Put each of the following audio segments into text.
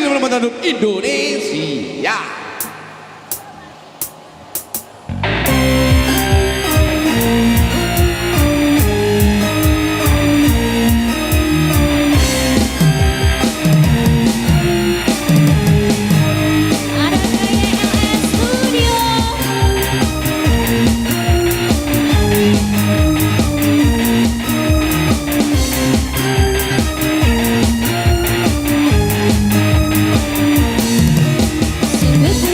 Selamat untuk Indonesia. Sebut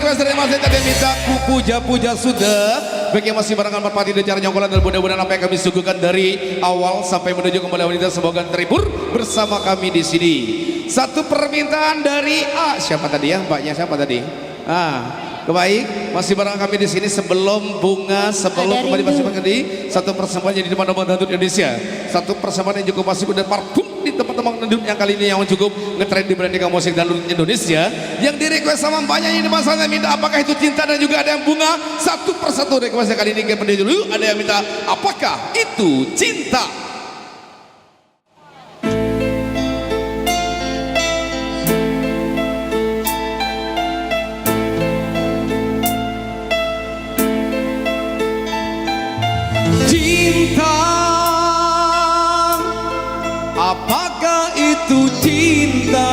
request dari Mas Eta dan minta ku puja-puja sudah. Bagi yang masih barengan merpati dan cara nyonggolan dan mudah-mudahan apa yang kami suguhkan dari awal sampai menuju kembali wanita semoga terhibur bersama kami di sini. Satu permintaan dari siapa tadi ya? Mbaknya siapa tadi? Kebaik, masih bareng kami di sini sebelum bunga, sebelum kembali masih mengerti satu persembahan yang di depan nomor Dangdut Indonesia, satu persembahan yang cukup masih udah parfum di tempat-tempat dangdut yang kali ini yang cukup ngetrend di branding musik dangdut Indonesia, yang di request sama mbaknya ini masalahnya minta apakah itu cinta dan juga ada yang bunga, satu persatu requestnya kali ini kita dulu, ada yang minta apakah itu cinta. Apakah itu cinta?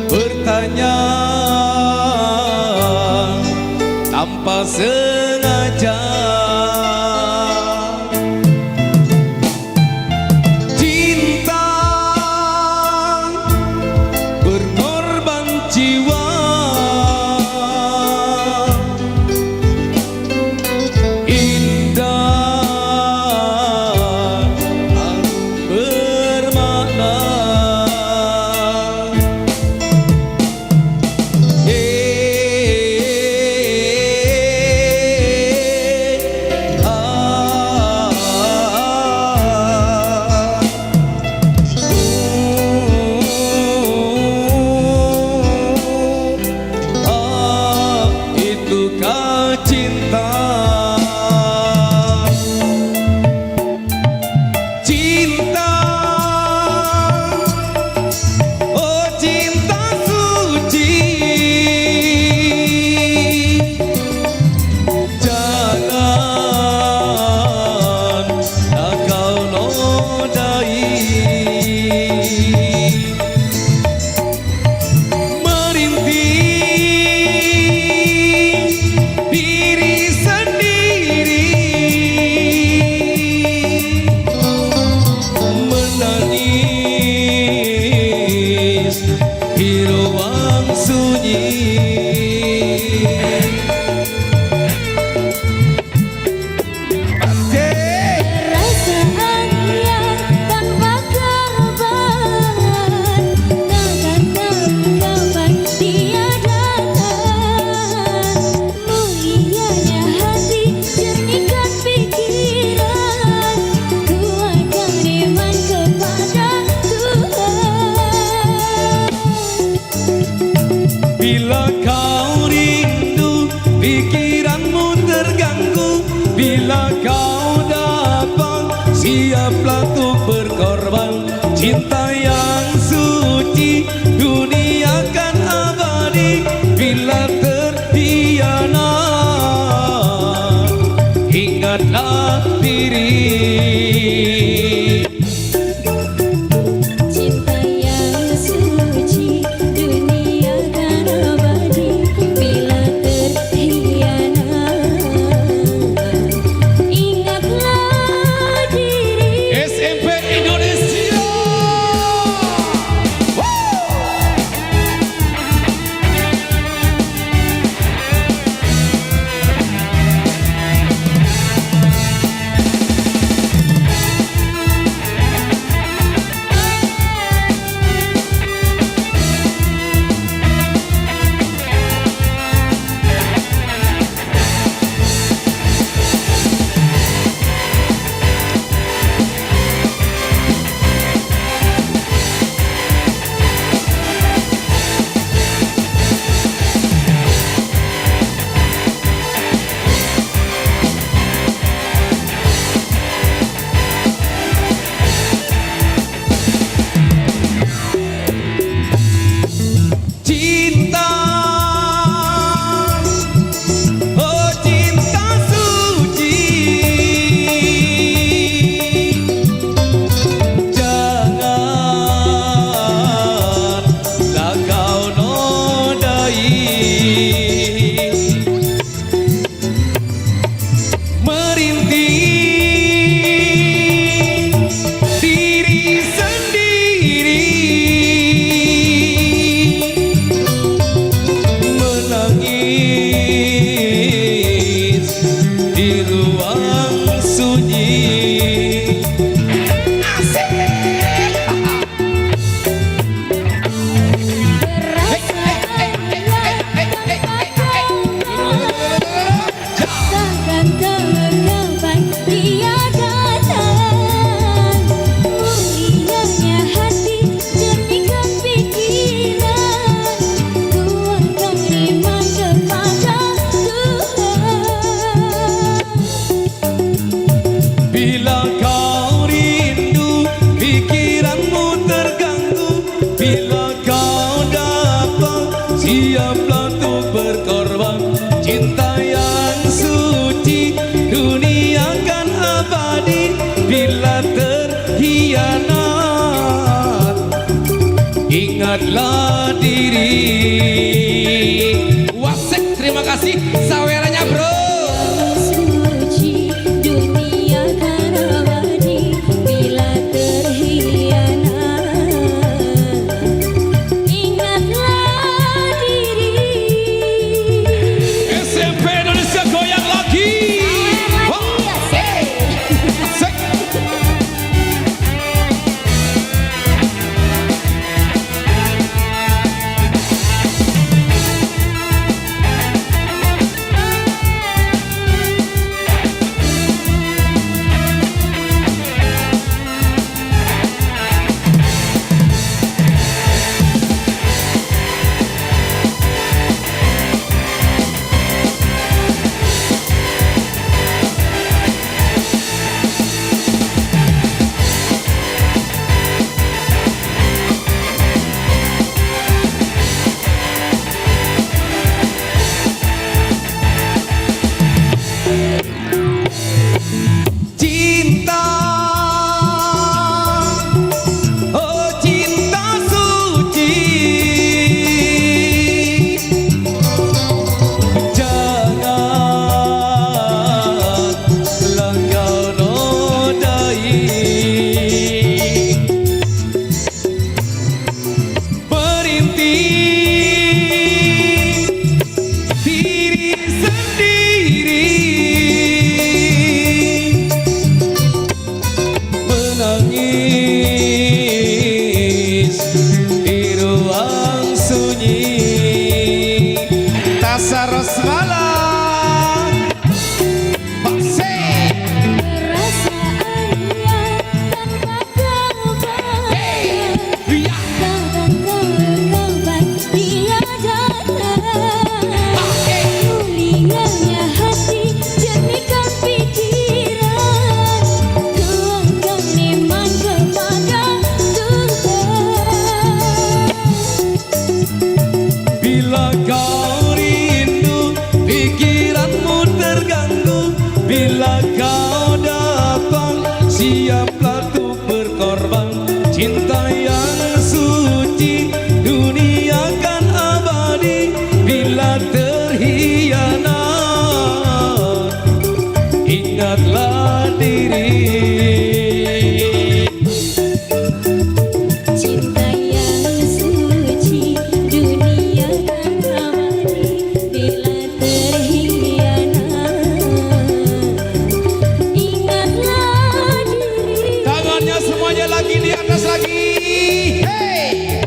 Bertanya tanpa sengaja. Cinta berkorban jiwa. Bila kau rindu, pikiranmu terganggu. Bila kau datang, siaplah untuk berkorban. Cinta yang suci, dunia kan abadi. Bila terhianat, ingatlah diri. terhianat, ingatlah diri. Wasek, terima kasih saweranya bro. Suci dunia kan abadi bila terhianat, ingatlah diri. SMP Indonesia goyang lagi. Asik. Cinta, oh cinta suci, janganlah kau nodai. Merintih diri sendiri, menangis di ruang sunyi. Tasaros malam. Pasik. Perasaan yang tanpa kabar, takkan terkabar bila datang. Mulianya hati, jernihkan pikiran, tuangkan iman kepada Tuhan. Bila kau rindu, pikiranmu terganggu. Bila kau datang, siaplah untuk berkorban. Cinta yang suci, dunia kan abadi. Bila terhianat, ingatlah diri. Cinta yang suci, dunia kan abadi. Bila terhianat, ingatlah diri. Tangannya semuanya lagi di atas lagi. Hey.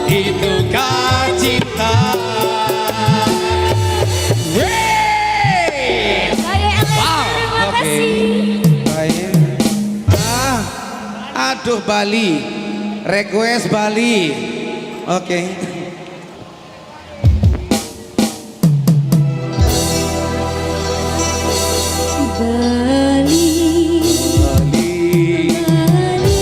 Itukah cinta? Saya Alex, terima kasih. Baik. Aduh Bali. Request Bali. Oke. Bali, Bali, Bali,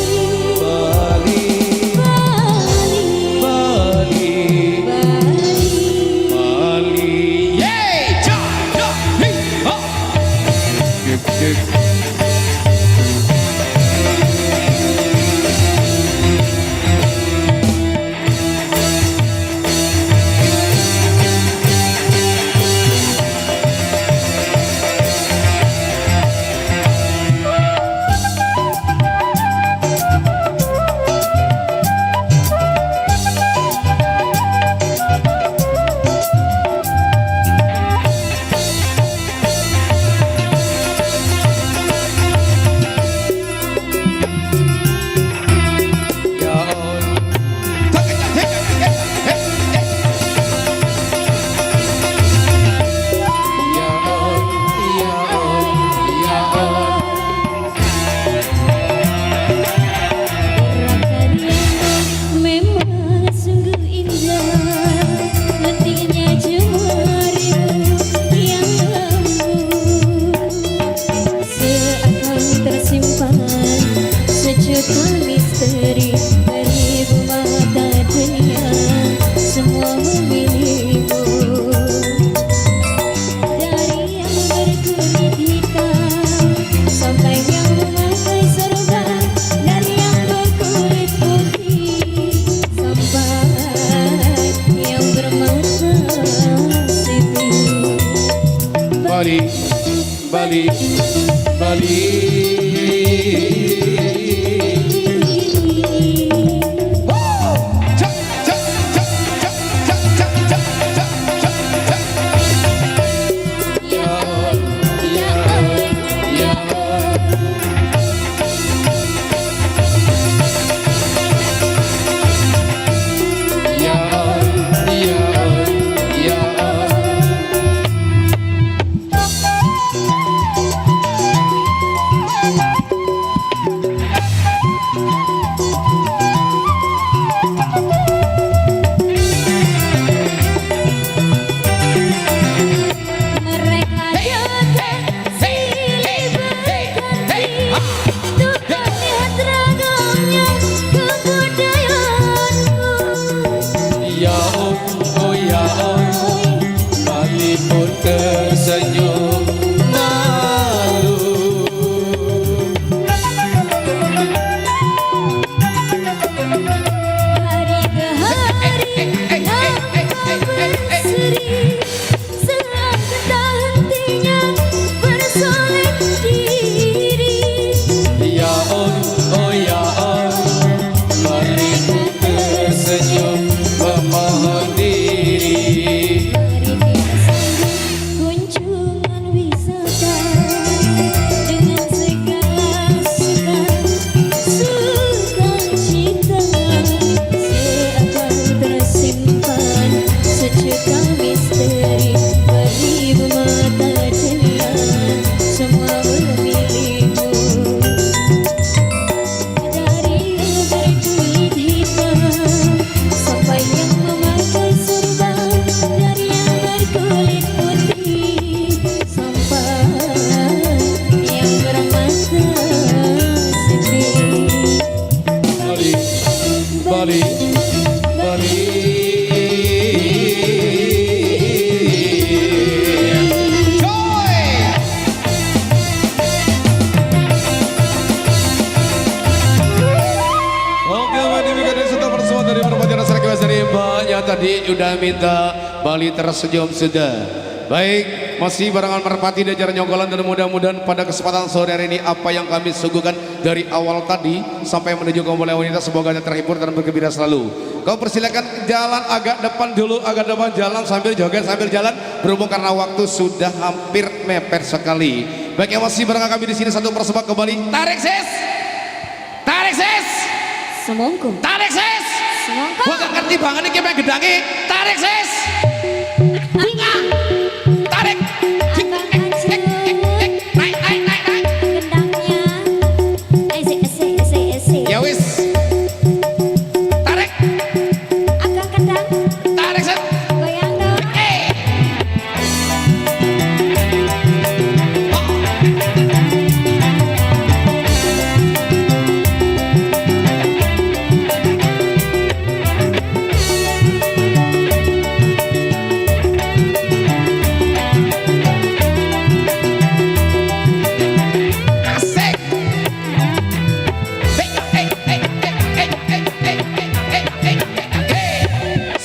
Bali, Bali, Bali, Bali. Bali. Yeay, ja, ja, hei, ha. Bali, Bali. Mereka datang silih berganti untuk melihat ragamnya kebudayaanku. Ya oh ya oh, Bali pun tersenyum malu. Hari ke hari tanpa berseri, selangkah tak hentinya bersolek diri. Ya oh ya oh, Bali pun tersenyum memohon diri. Mari kita sambut kunjungan wisata dengan segala sukacita. Seakan tersimpan sejuta misteri beribu mata telan, semua milikmu. Dari yang berkulit hitam sampai yang memakai serban, dari yang berkulit putih sampai yang bermata sipit. Bali, Bali, Bali. Oke, demikian sudah bersama dari Merpati Rasa Kewas dari Mbaknya tadi udah minta Bali tersenyum sudah. Baik, masih barengan Merpati dan Jaran Nyonggolan dan mudah-mudahan pada kesempatan sore hari ini apa yang kami suguhkan dari awal tadi sampai menuju kembali wanita semoga terhibur dan bergembira selalu. Kau persilakan jalan agak depan dulu, agak depan jalan sambil joget sambil jalan berhubung karena waktu sudah hampir mepet sekali. Baik, yang masih barengan kami di sini satu persebaya kembali. Tarik sis, tarik sis. Semongko, Tarik sis. semongko. Gua gak ngerti banget nih kayak gedangi. Tarik sis. Bunga. Tarik. Naik, naik, naik, naik. Gendangnya, asik. Ya wis. Tarik. Akang kendang, Tarik sis. goyang dong. Asik.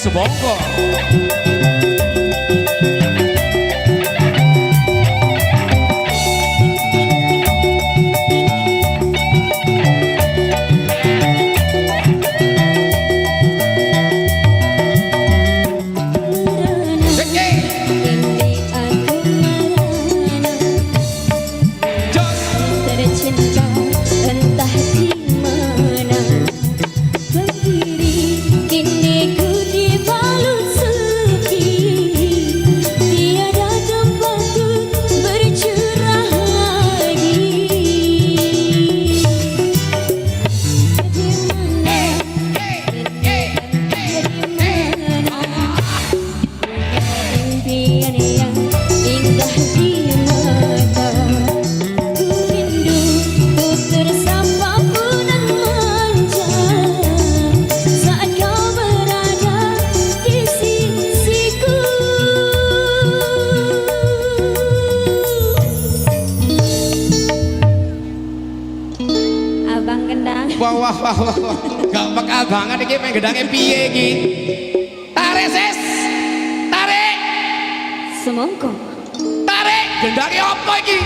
Semongko. Ini aku merana tercinta entah di mana. Berdiri kini ku dibalut sepi, tiada tempatku bercurah lagi. Di mana impian yang indah di mata, ku rindu ku tersapa punan manja saat kau berada di sisiku. Abang kendang, Wah. Gak bakal banget iki main gedangnya piye iki. Tarik sis. Tarik. semongko. Tarik. Gendangnya apa iki?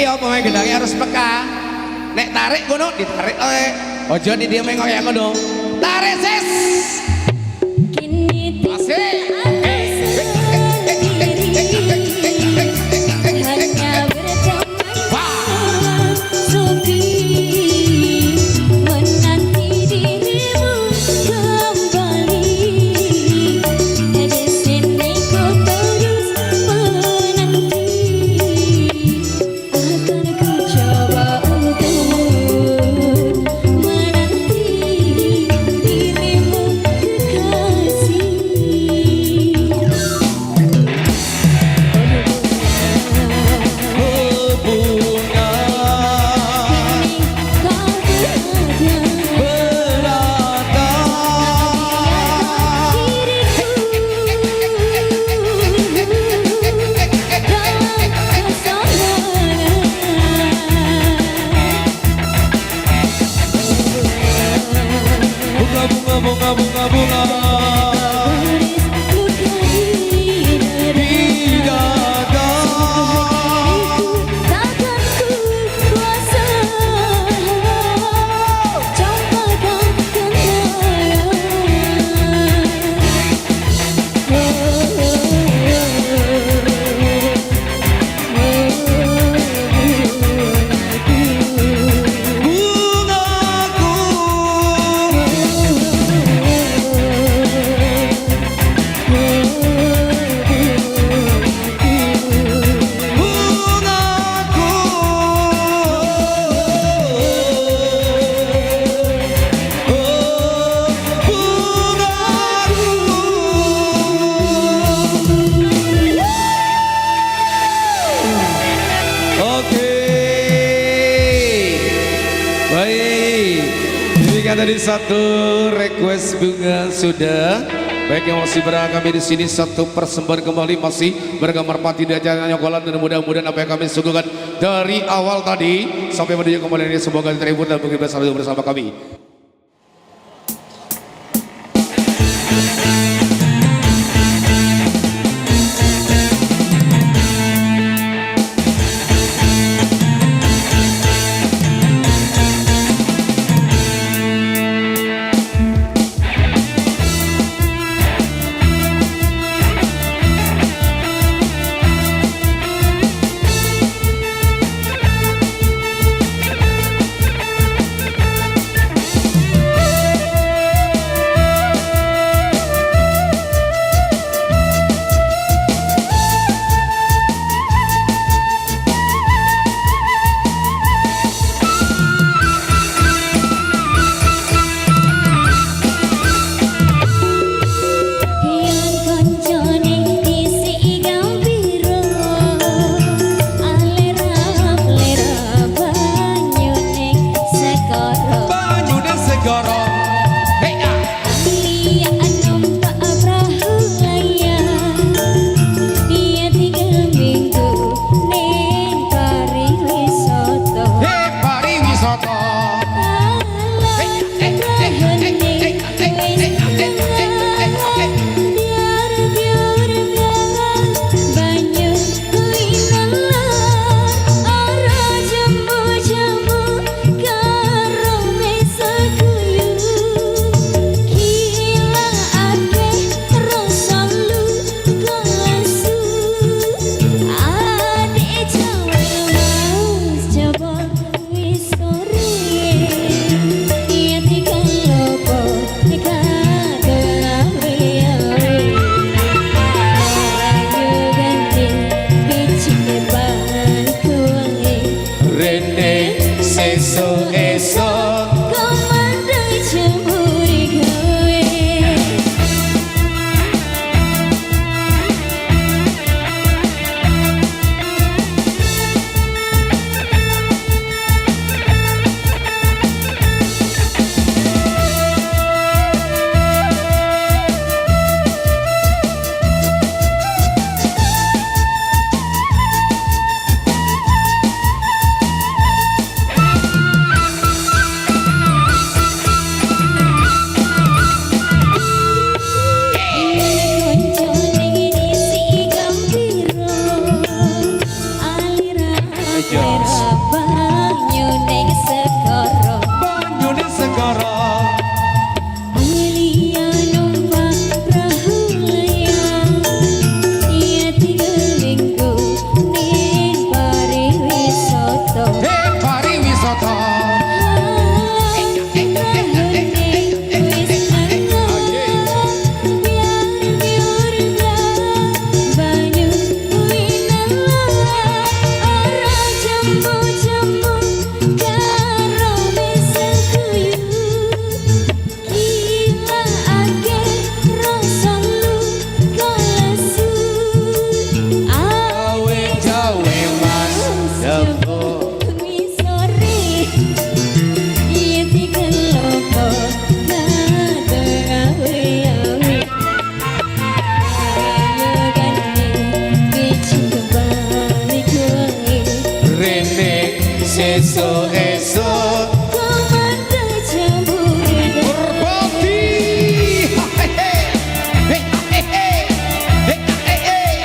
Iya pemain gendangnya harus peka. Nek tarik ngono ditarik oleh. Ojo di dia mengoyak ngono. Tarik sis. Kini Asik. hanya berteman sepi menanti dirimu kembali. Di sini ku terus menanti, akan ku coba untuk menanti dirimu kekasih. Bunga Tadi satu request bunga sudah. Baik yang masih berada kami di sini satu persembahan kembali masih bergambar pati di acara Nyokolan dan mudah-mudahan apa yang kami suguhkan dari awal tadi sampai menuju kembali ini semoga terhibur dan begitu selalu bersama kami. esok-esok Kawan tercampur berbakti. Hei, hei, hei, hei, hei, hei.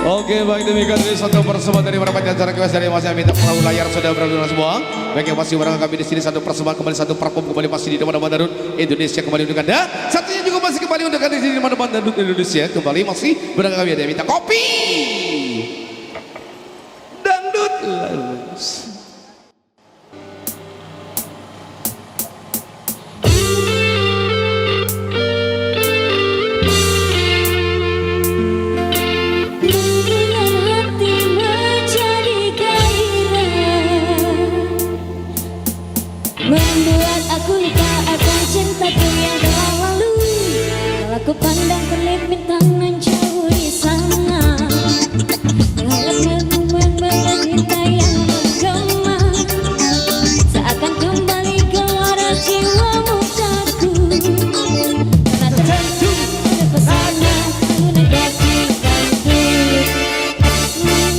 Oke, baik demikian dari satu persembahan dari para penyanyi kelas dari masih minta perahu layar sudah berada semua. Baik yang masih barang kami di sini satu persembahan kembali satu perform kembali masih di mana-mana Darut Indonesia kembali untuk Anda. Satunya juga masih kembali untuk Anda di sini mana-mana Darut Indonesia kembali masih barang kami ada yang minta kopi. Dangdut Laus. Membuat aku lupa akan cintaku yang telah lalu. Kalau ku pandang kelip bintang nan jauh di sana, hangat membuat cinta yang menggema, seakan kembali ke lara jiwa mutaku. Karena tertentu ada pesona negatif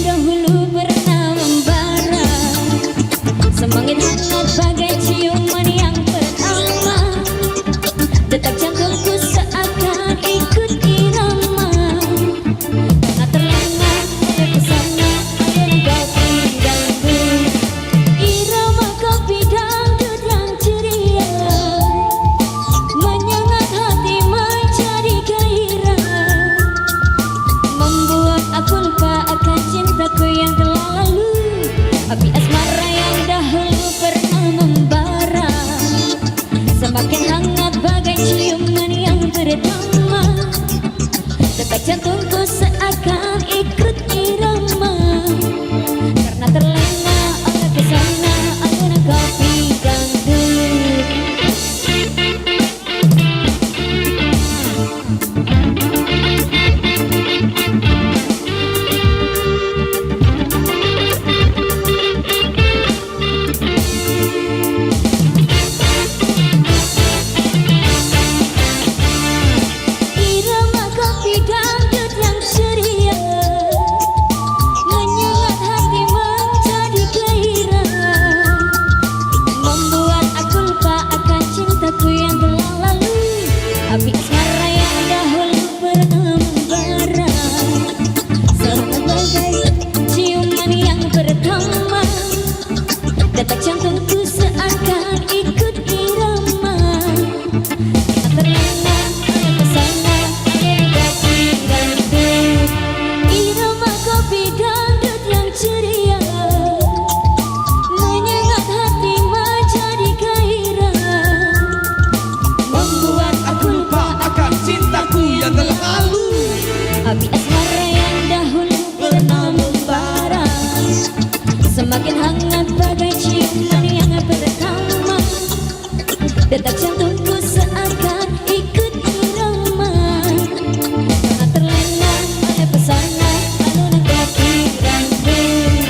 dahulu pernah membara. Semakin hangat bagai ciuman yang pertama, detak jantungku seakan ikut irama. Karena terlena oleh pesona aliran kopi dangdut, irama kopi dangdut yang ceria, menyengat hati menjadi gairah, membuat aku lupa akan cintaku yang telah lalu. Api asmara yang dahulu pernah membara, semakin hangat bagai ciuman yang pertama, detak jantungku seakan ikut irama. Karena terlena oleh pesona alunan kopi dangdut. Irama kopi dangdut yang ceria, menyengat hati menjadi gairah, membuat aku lupa akan cintaku yang telah lalu. Api asmara yang dahulu pernah membara, sama bagai ciuman yang pertama, detak jantungku seakan ikut irama. Terlena oleh pesona aliran kopi dangdut, irama kopi dangdut yang ceria, menyengat hati menjadi gairah, membuat aku lupa akan cintaku yang telah lalu. api asmara yang dahulu pernah membara, semakin hangat bagai ciuman yang pertama, detak jantungku seakan ikut irama. Karena terlena oleh pesona alunan kopi dangdut.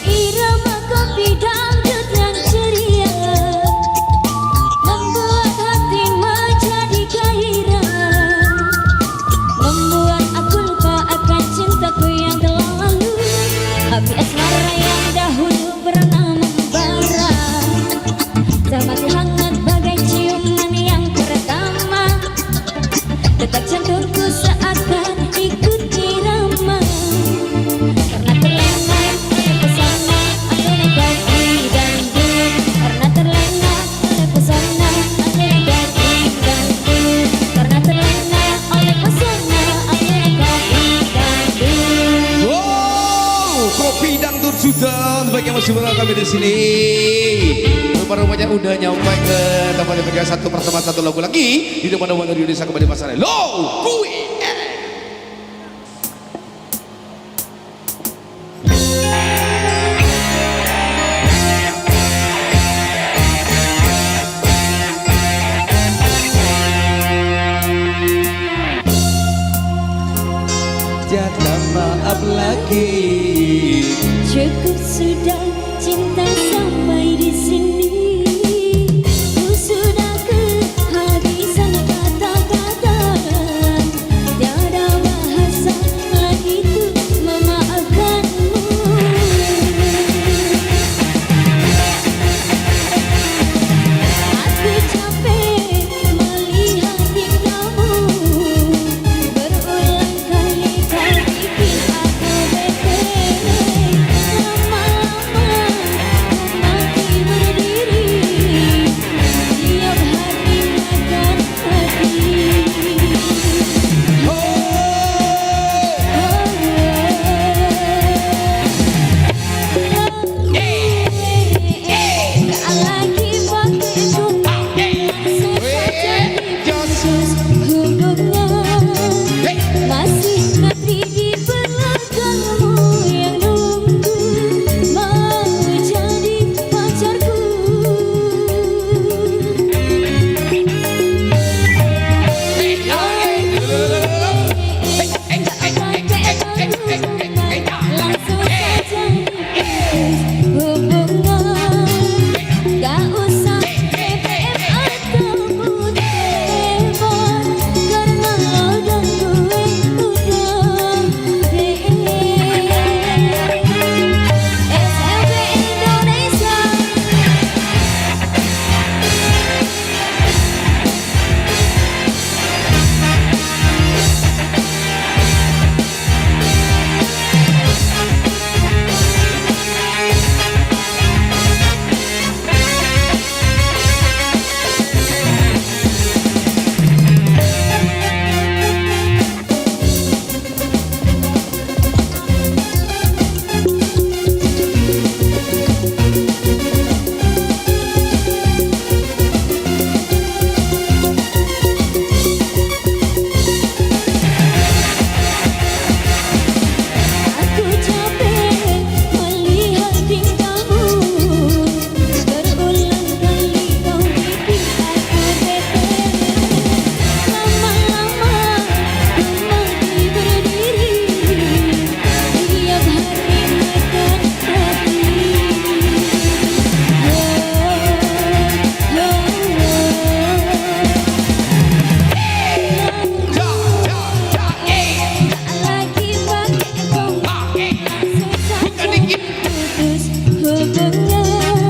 Irama kopi dangdut Dan bagi yang masih bersama kami di sini, rupanya udah nyampe ke tempat yang satu pertemuan satu lagu lagi di teman-teman dari Indonesia kembali masalah lo gue. Tiada maaf lagi. Cukup sudah cinta sampai di sini. Ku sudah kehabisan kata-kata. Tiada bahasa lagi untuk memaafkanmu. Aku capek melihat tingkahmu. Berulang kali kau bikin aku bete. Lama-lama mati berdiri. Tiap hari makan hati. Tak lagi pakai sumpah. Langsung saja diputus hubungan. Masih nanti di belakangmu yang nunggu mau jadi pacarku. Langsung saja diputus hubungan. Gak usah BBM ataupun telepon, karena lo dan gue udah SLB Indonesia. Aku capek melihat tingkahmu. Berulang kali kau bikin aku bete. Lama-lama ku mati berdiri. Tiap hari makan hati. Lagi pakai sumpah. Langsung saja diputus hubungan.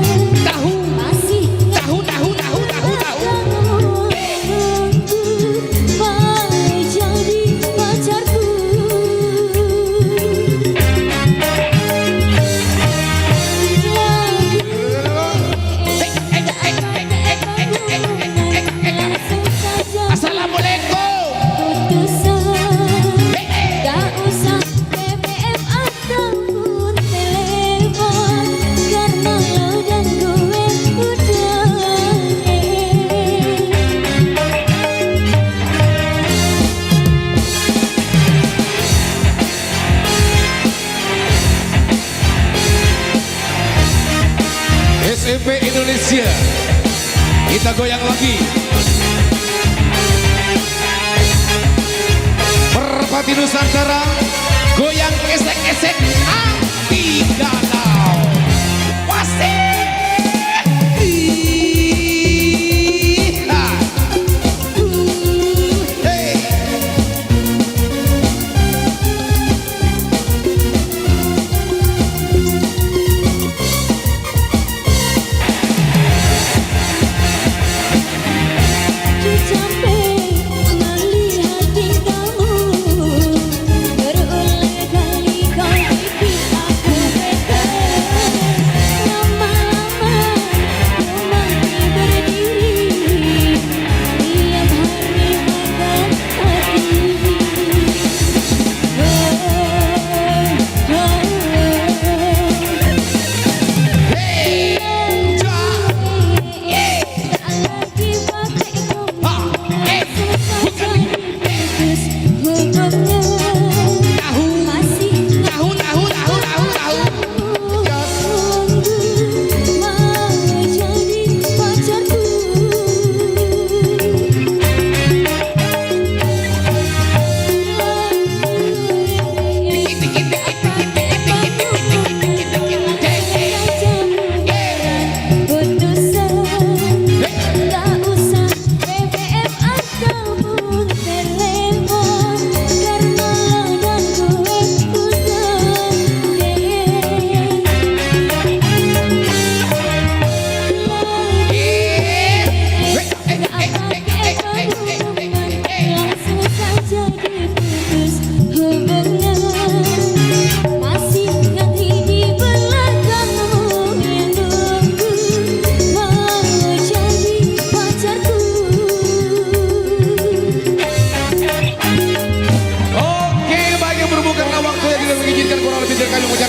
Masih belakangmu nunggu mau jadi pacarku. Langsung saja Assalamualaikum. putusan. Gak usah BBM ataupun telepon, karena lo dan gue udah SMP Indonesia, kita goyang lagi. Merpati Nusantara, goyang esek-esek anti galau. Wasih. Iha. Hey. Aku capek melihat tingkahmu. Berulang kali kau bikin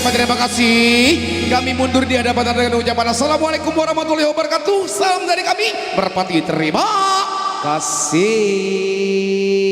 ucapan terima kasih. Kami mundur di hadapan Anda dengan ucapan Assalamualaikum warahmatullahi wabarakatuh. Salam dari kami, Merpati terima kasih.